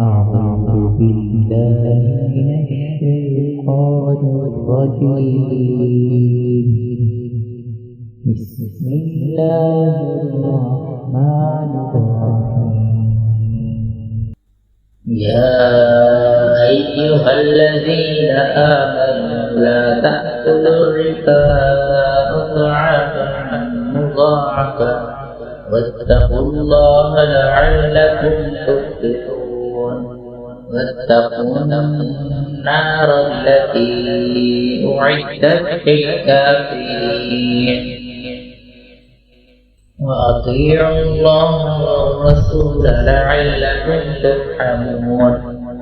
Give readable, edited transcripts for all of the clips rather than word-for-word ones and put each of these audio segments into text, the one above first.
أعوذ بالله من الشيطان الرجيم. بسم الله الرحمن الرحيم. يا أيها الذين آمنوا لا تأكلوا الربا أضعافا مضاعفة واتقوا الله لعلكم تفلحون. واتقوا النار التي أعدت للكافرين. وأطيعوا الله والرسول لعلكم ترحمون.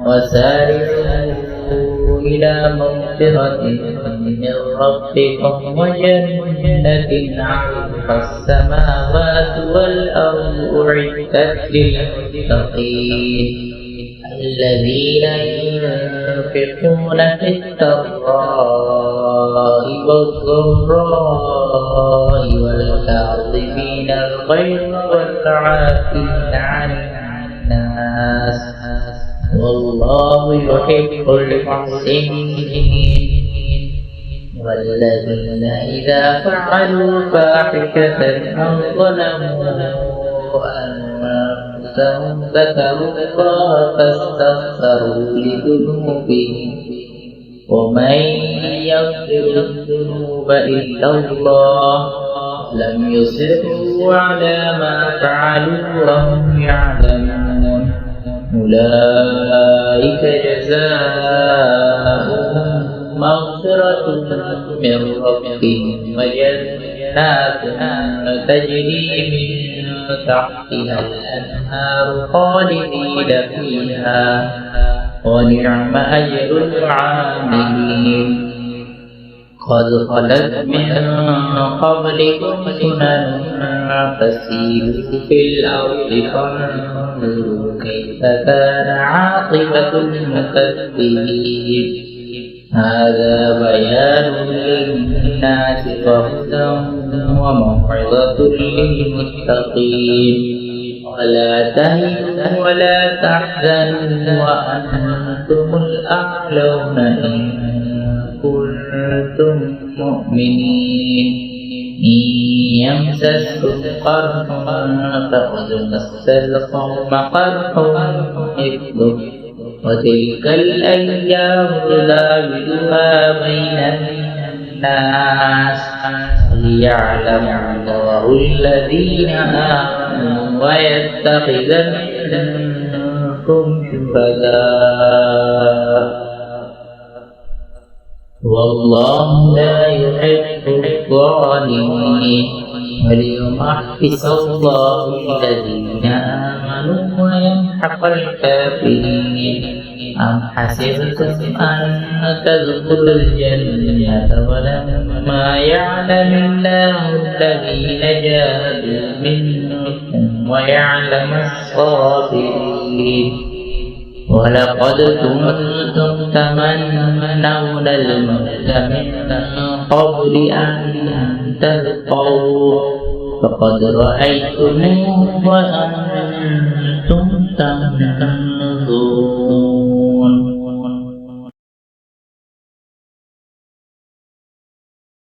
وسارعوا إلى مغفرة من ربكم وجنة عرضها السماوات والأرض أعدت للمتقين الذين ينفقون في السراء والضراء والكاظمين الغيظ والعافين عن الناس والله يحب المحسنين. والذين إذا فعلوا فاحشة أو ظلموا أنفسهم ذكروا الله فاستغفروا لذنوبهم ومن يغفر الذنوب إلا الله لم يصروا على ما فعلوا وهم يعلمون. أولئك جزاؤهم مغفرة من ربهم وجنات تجري من تحتها الأنهار خالدين فيها ونعم أجر العاملين. قد خلت من قبلكم سنن فسيروا في الأرض فانظروا كيف كان عاقبة المكذبين. هذا بيان للناس وهدى وموعظة للمتقين. ولا تهنوا ولا تحزنوا وأنتم الأعلون إن كنتم مؤمنين. إن يمسسكم قرح فقد مس القوم قرح مثله وتلك الأيام نداولها بين الناس ليعلم الله الذين آمنوا ويتخذ منكم شهداء والله لا يحب الظالمين. وليمحص الله الذين آمنوا ويمحق الكافرين. أم حسبتم أن تدخلوا الجنة ولما يعلم الله الذين جاهدوا منكم ويعلم الصابرين. ولقد كنتم تمنون الموت من قبل أن تلقوه فقد رأيتموه وأنتم تنظرون.